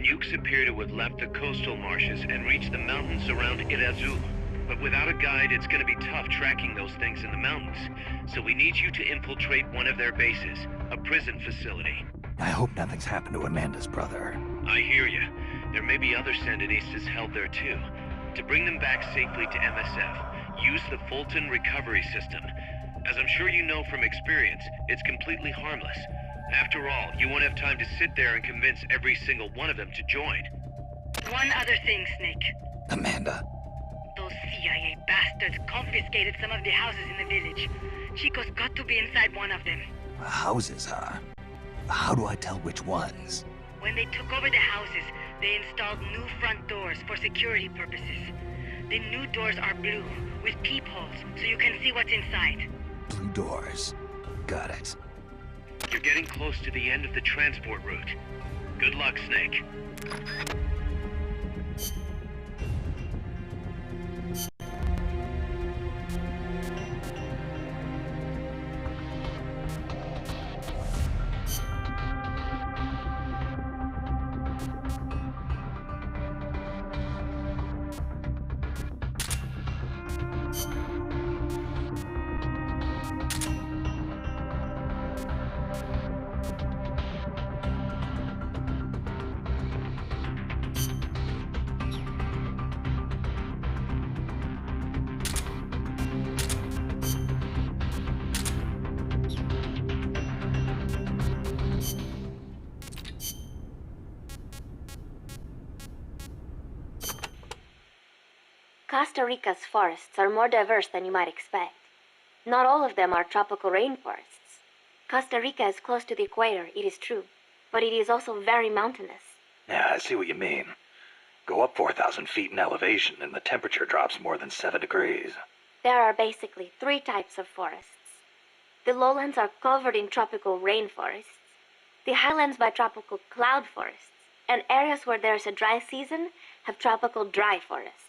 Nukes appear to have left the coastal marshes and reached the mountains around Irazu. But without a guide, it's gonna be tough tracking those things in the mountains. So we need you to infiltrate one of their bases, a prison facility. I hope nothing's happened to Amanda's brother. I hear you. There may be other Sandinistas held there too. To bring them back safely to MSF, use the Fulton recovery system. As I'm sure you know from experience, it's completely harmless. After all, you won't have time to sit there and convince every single one of them to join. One other thing, Snake. Amanda. Those CIA bastards confiscated some of the houses in the village. Chico's got to be inside one of them. Houses, huh? How do I tell which ones? When they took over the houses, they installed new front doors for security purposes. The new doors are blue, with peepholes, so you can see what's inside. Blue doors. Got it. You're getting close to the end of the transport route. Good luck, Snake. Costa Rica's forests are more diverse than you might expect. Not all of them are tropical rainforests. Costa Rica is close to the equator, it is true, but it is also very mountainous. Yeah, I see what you mean. Go up 4,000 feet in elevation and the temperature drops more than 7 degrees. There are basically 3 types of forests. The lowlands are covered in tropical rainforests, the highlands by tropical cloud forests, and areas where there is a dry season have tropical dry forests.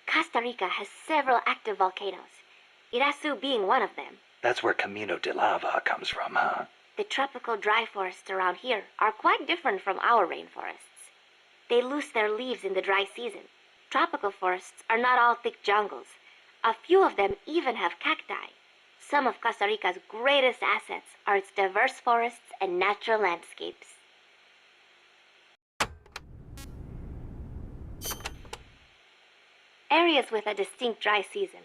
Costa Rica has several active volcanoes, Irazu being one of them. That's where Camino de Lava comes from, huh? The tropical dry forests around here are quite different from our rainforests. They lose their leaves in the dry season. Tropical forests are not all thick jungles. A few of them even have cacti. Some of Costa Rica's greatest assets are its diverse forests and natural landscapes. Areas with a distinct dry season,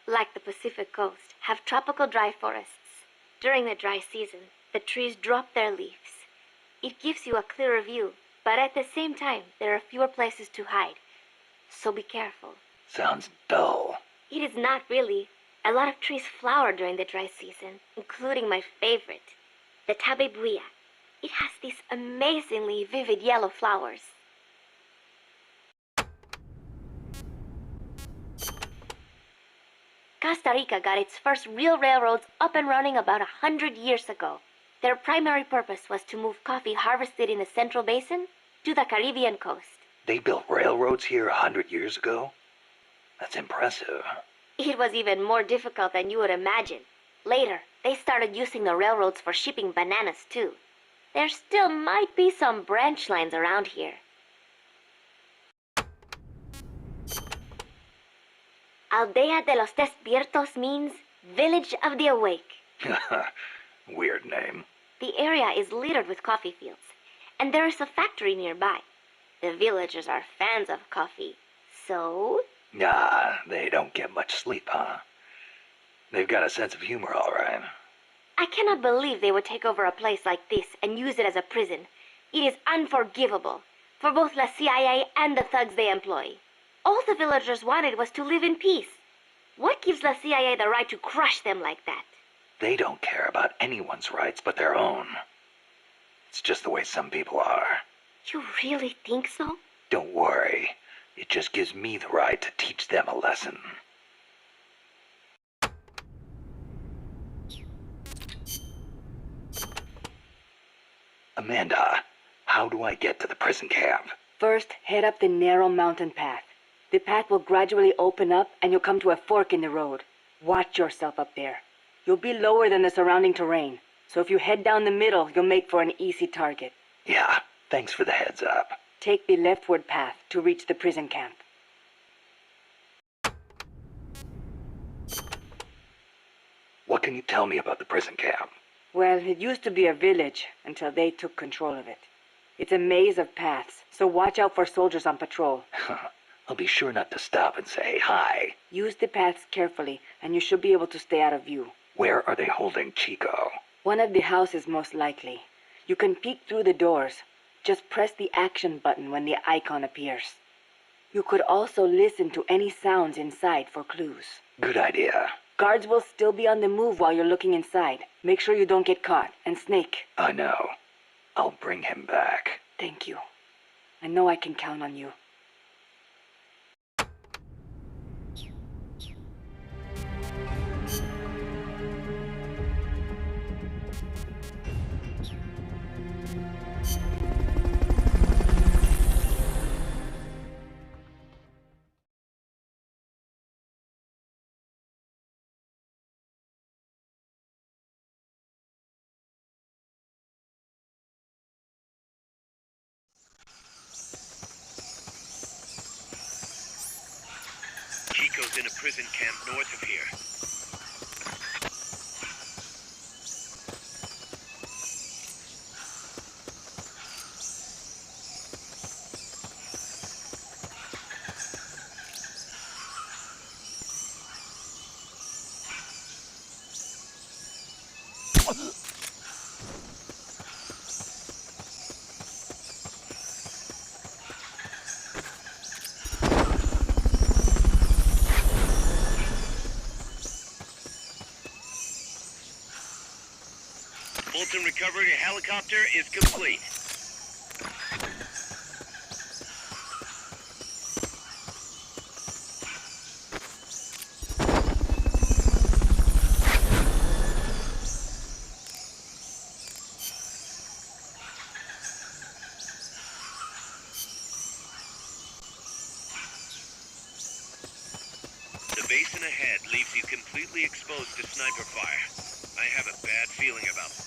like the Pacific coast, have tropical dry forests. During the dry season, the trees drop their leaves. It gives you a clearer view, but at the same time, there are fewer places to hide. So be careful. Sounds dull. It is not really. A lot of trees flower during the dry season, including my favorite, the tabebuya. It has these amazingly vivid yellow flowers. Costa Rica got its first real railroads up and running about 100 years ago. Their primary purpose was to move coffee harvested in the Central Basin to the Caribbean coast. They built railroads here 100 years ago? That's impressive. It was even more difficult than you would imagine. Later, they started using the railroads for shipping bananas too. There still might be some branch lines around here. Aldea de los Despiertos means Village of the Awake. Weird name. The area is littered with coffee fields, and there is a factory nearby. The villagers are fans of coffee, so... Ah, they don't get much sleep, huh? They've got a sense of humor, all right. I cannot believe they would take over a place like this and use it as a prison. It is unforgivable, for both the CIA and the thugs they employ. All the villagers wanted was to live in peace. What gives the CIA the right to crush them like that? They don't care about anyone's rights but their own. It's just the way some people are. You really think so? Don't worry. It just gives me the right to teach them a lesson. Amanda, how do I get to the prison camp? First, head up the narrow mountain path. The path will gradually open up and you'll come to a fork in the road. Watch yourself up there. You'll be lower than the surrounding terrain, so if you head down the middle, you'll make for an easy target. Yeah, thanks for the heads up. Take the leftward path to reach the prison camp. What can you tell me about the prison camp? Well, it used to be a village until they took control of it. It's a maze of paths, so watch out for soldiers on patrol. I'll be sure not to stop and say hi. Use the paths carefully, and you should be able to stay out of view. Where are they holding Chico? One of the houses most likely. You can peek through the doors. Just press the action button when the icon appears. You could also listen to any sounds inside for clues. Good idea. Guards will still be on the move while you're looking inside. Make sure you don't get caught. And Snake. I know. I'll bring him back. Thank you. I know I can count on you. Chico's in a prison camp north of here. Fulton recovery helicopter is complete. The basin ahead leaves you completely exposed to sniper fire. I have a bad feeling about it.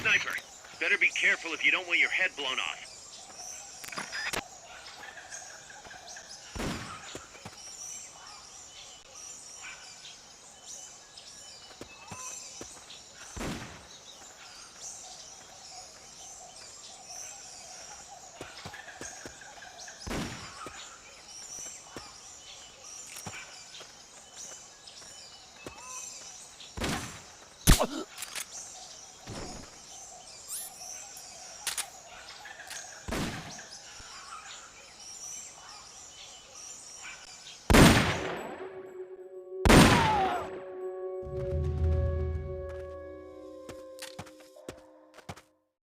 Sniper, better be careful if you don't want your head blown off.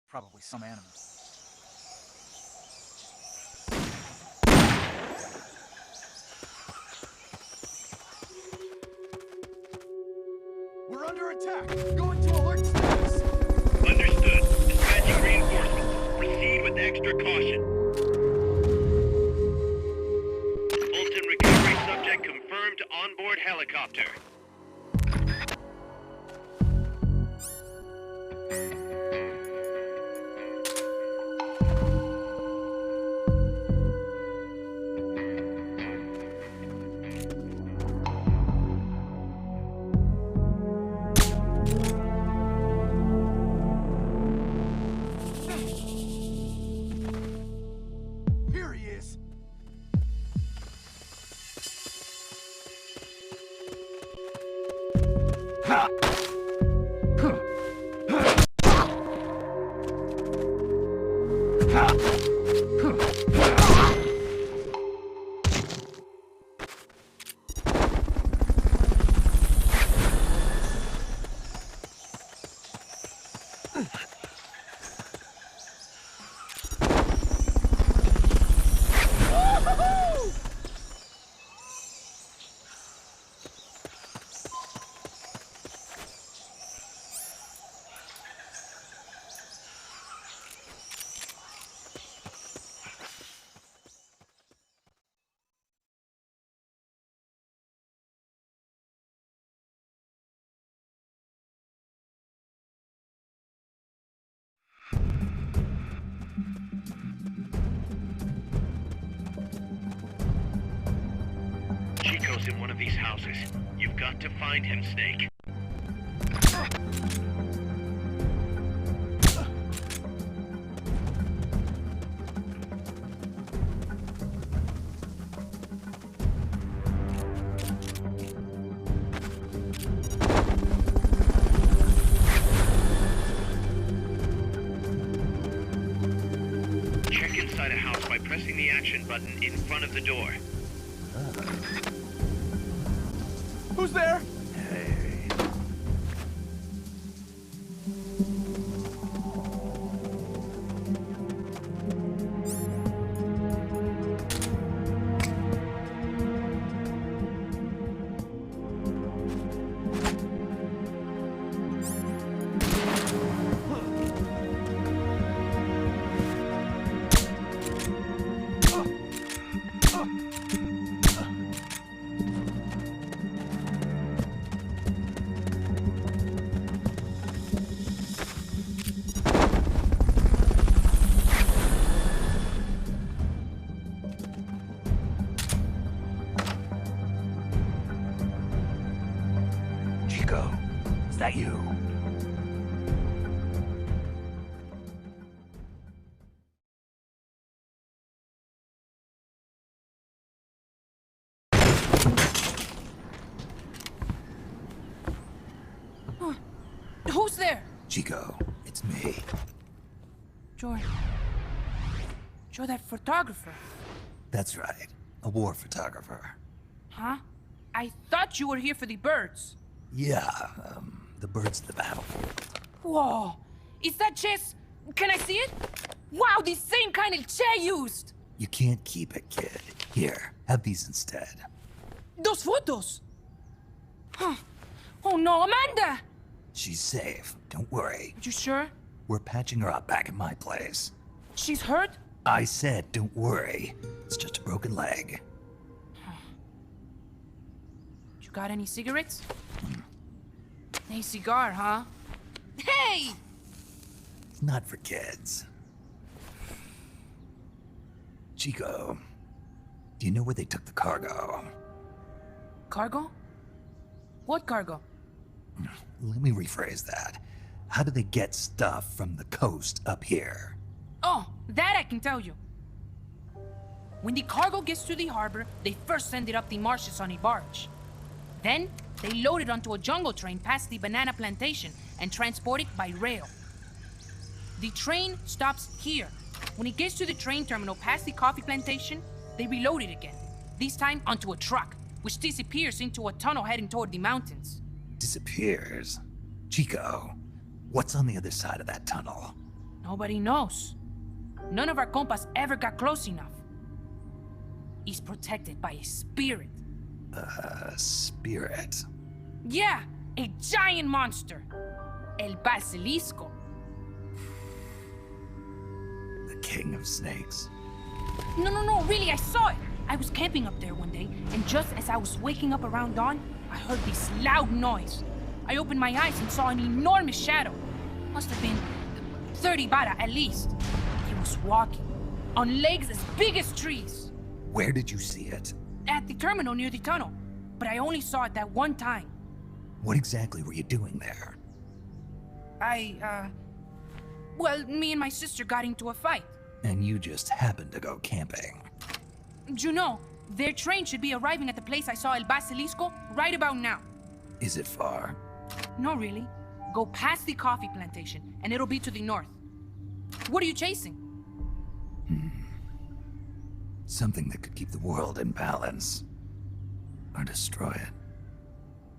Probably some animal. We're under attack! Going to alert status! Understood. Dispatching reinforcements. Proceed with extra caution. Fulton recovery subject confirmed onboard helicopter. Here he is! Ha! Chico's in one of these houses. You've got to find him, Snake. Check inside a house by pressing the action button in front of the door. Who's there? Hey. Chico, is that you? Who's there? Chico, it's me. You're that photographer. That's right. A war photographer. Huh? I thought you were here for the birds. Yeah, the birds of the battlefield. Whoa! Is that chess? Can I see it? Wow, the same kind of chair used! You can't keep it, kid. Here, have these instead. Those photos! Huh. Oh no, Amanda! She's safe. Don't worry. You sure? We're patching her up back at my place. She's hurt? I said, don't worry. It's just a broken leg. You got any cigarettes? A cigar, huh? Hey! It's not for kids. Chico, do you know where they took the cargo? Cargo? What cargo? Let me rephrase that. How do they get stuff from the coast up here? Oh, that I can tell you. When the cargo gets to the harbor, they first send it up the marshes on a barge. Then, they load it onto a jungle train past the banana plantation and transport it by rail. The train stops here. When it gets to the train terminal past the coffee plantation, they reload it again. This time onto a truck, which disappears into a tunnel heading toward the mountains. Disappears? Chico, what's on the other side of that tunnel? Nobody knows. None of our compas ever got close enough. He's protected by a spirit. Spirit? Yeah, a giant monster. El Basilisco. The king of snakes? No, really, I saw it. I was camping up there one day, and just as I was waking up around dawn, I heard this loud noise. I opened my eyes and saw an enormous shadow. Must have been 30 bara at least. He was walking, on legs as big as trees. Where did you see it? At the terminal near the tunnel, but I only saw it that one time. What exactly were you doing there? Well, me and my sister got into a fight. And you just happened to go camping. You know, their train should be arriving at the place I saw El Basilisco right about now. Is it far? No, really. Go past the coffee plantation, and it'll be to the north. What are you chasing? Something that could keep the world in balance. Or destroy it.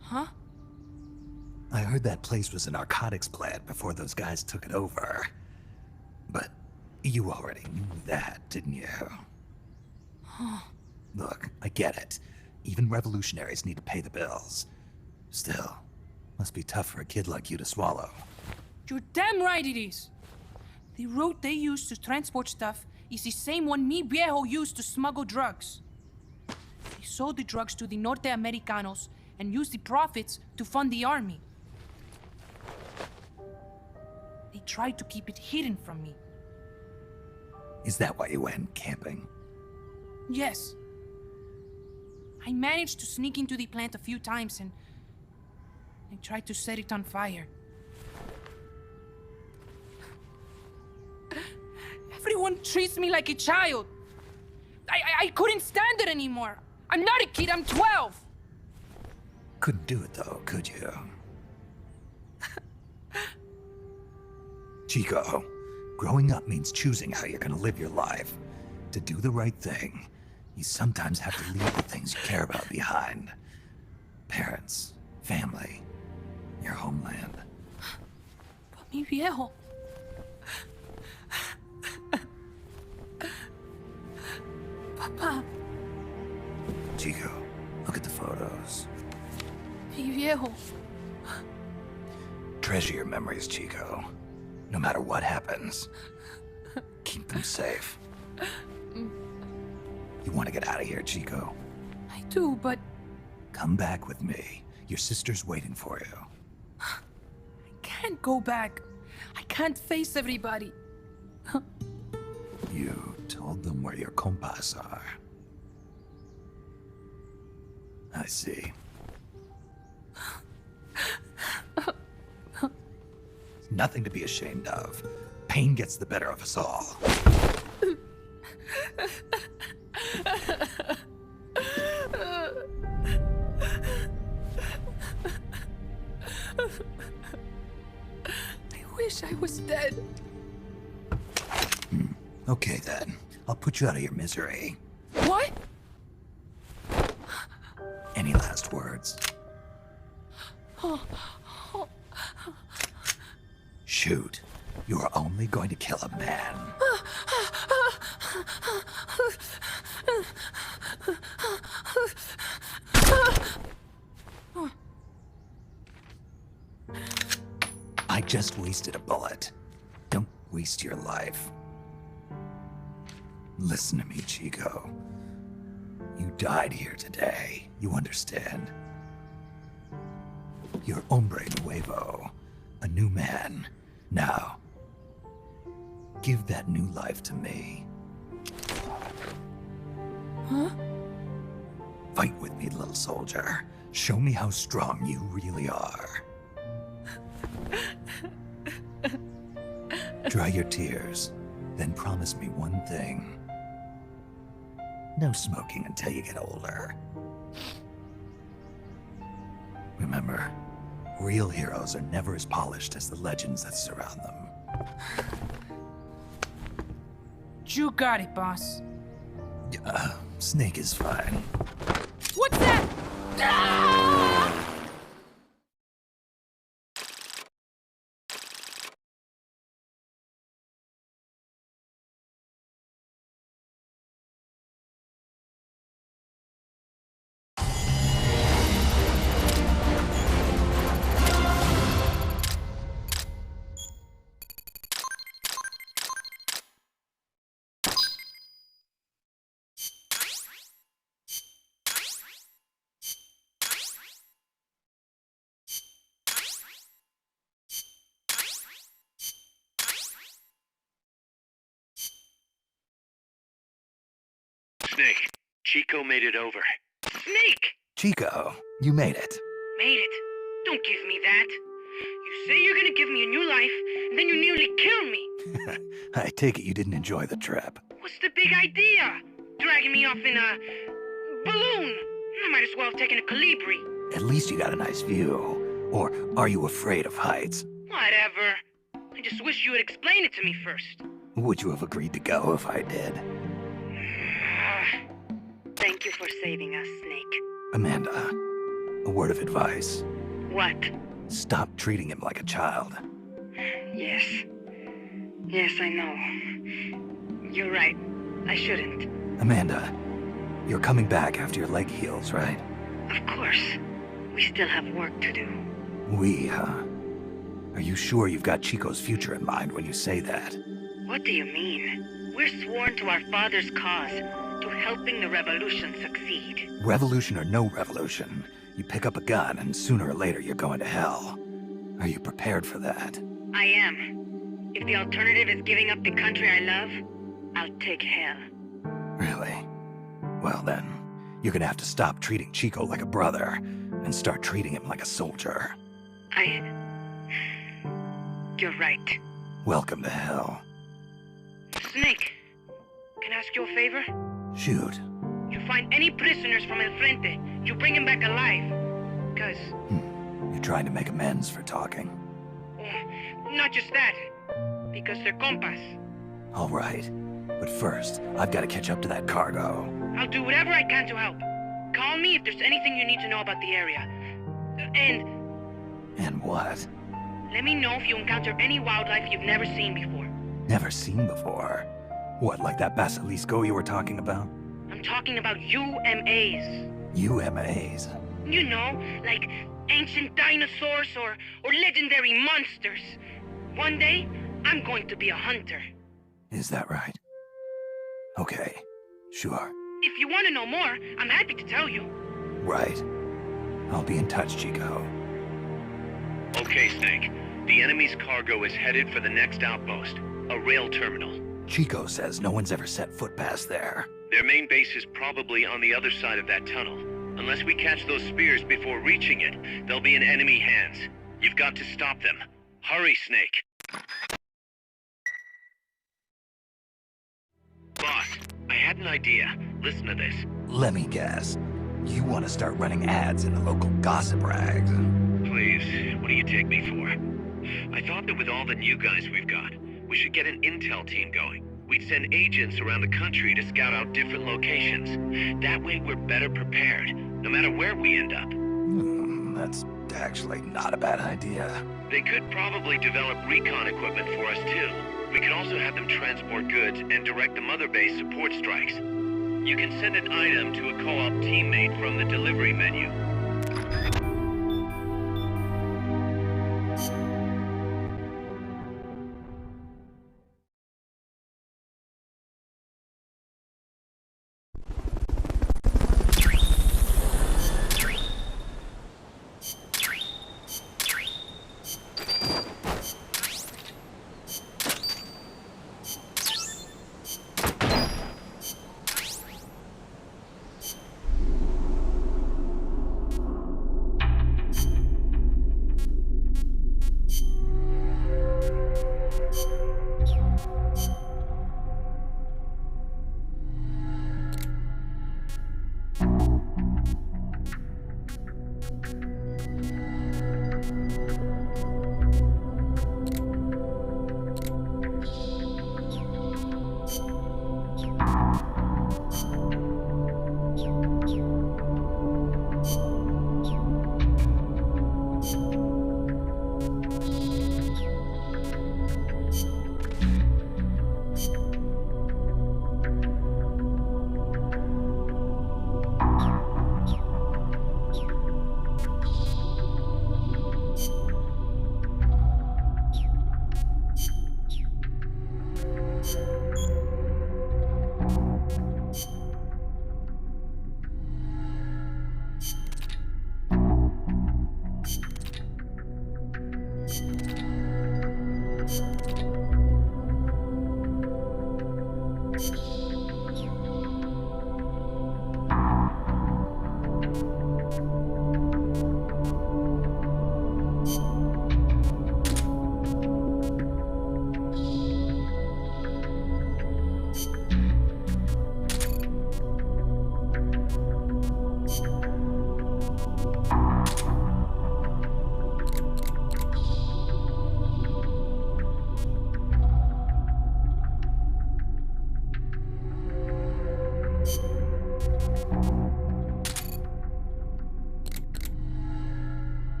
Huh? I heard that place was a narcotics plant before those guys took it over. But you already knew that, didn't you? Look, I get it. Even revolutionaries need to pay the bills. Still, must be tough for a kid like you to swallow. You're damn right it is. The route they use to transport stuff is the same one mi viejo used to smuggle drugs. They sold the drugs to the Norte Americanos and used the profits to fund the army. They tried to keep it hidden from me. Is that why you went camping? Yes. I managed to sneak into the plant a few times and I tried to set it on fire. Everyone treats me like a child. I couldn't stand it anymore. I'm not a kid, I'm 12. Couldn't do it though, could you? Chico, growing up means choosing how you're gonna live your life. To do the right thing, you sometimes have to leave the things you care about behind. Parents, family, your homeland. But mi viejo... Papa, Chico, look at the photos. mi viejo... Treasure your memories, Chico. No matter what happens, keep them safe. You want to get out of here, Chico? I do, but... Come back with me. Your sister's waiting for you. I can't go back. I can't face everybody. You told them where your compas are. I see. Nothing to be ashamed of. Pain gets the better of us all. I wish I was dead. Okay then. I'll put you out of your misery. What? Any last words? Shoot. You are only going to kill a man. I just wasted a bullet. Don't waste your life. Listen to me, Chico. You died here today. You understand? You're hombre nuevo. A new man. Now, give that new life to me. Huh? Fight with me, little soldier. Show me how strong you really are. Dry your tears, then promise me one thing. No smoking until you get older. Remember, real heroes are never as polished as the legends that surround them. You got it, boss. Snake is fine. What's that? Ah! Snake, Chico made it over. Snake! Chico, you made it. Made it. Don't give me that. You say you're gonna give me a new life, and then you nearly kill me. I take it you didn't enjoy the trip. What's the big idea? Dragging me off in a balloon. I might as well have taken a Calibri. At least you got a nice view. Or are you afraid of heights? Whatever. I just wish you would explain it to me first. Would you have agreed to go if I did? Thank you for saving us, Snake. Amanda, a word of advice. What? Stop treating him like a child. Yes. Yes, I know. You're right. I shouldn't. Amanda, you're coming back after your leg heals, right? Of course. We still have work to do. We, huh? Are you sure you've got Chico's future in mind when you say that? What do you mean? We're sworn to our father's cause, to helping the revolution succeed. Revolution or no revolution, you pick up a gun and sooner or later you're going to hell. Are you prepared for that? I am. If the alternative is giving up the country I love, I'll take hell. Really? Well then, you're gonna have to stop treating Chico like a brother and start treating him like a soldier. You're right. Welcome to hell. Snake, can I ask you a favor? Shoot. You find any prisoners from El Frente, you bring them back alive. Cause... You're trying to make amends for talking. Not just that. Because they're compas. All right. But first, I've got to catch up to that cargo. I'll do whatever I can to help. Call me if there's anything you need to know about the area. And what? Let me know if you encounter any wildlife you've never seen before. Never seen before? What, like that basilisco you were talking about? I'm talking about UMAs. UMAs? You know, like ancient dinosaurs or legendary monsters. One day, I'm going to be a hunter. Is that right? Okay, sure. If you want to know more, I'm happy to tell you. Right. I'll be in touch, Chico. Okay, Snake. The enemy's cargo is headed for the next outpost, a rail terminal. Chico says no one's ever set foot past there. Their main base is probably on the other side of that tunnel. Unless we catch those spears before reaching it, they'll be in enemy hands. You've got to stop them. Hurry, Snake. Boss, I had an idea. Listen to this. Let me guess. You want to start running ads in the local gossip rags? Please, what do you take me for? I thought that with all the new guys we've got, we should get an intel team going. We'd send agents around the country to scout out different locations. That way we're better prepared, no matter where we end up. That's actually not a bad idea. They could probably develop recon equipment for us too. We could also have them transport goods and direct the mother base support strikes. You can send an item to a co-op teammate from the delivery menu.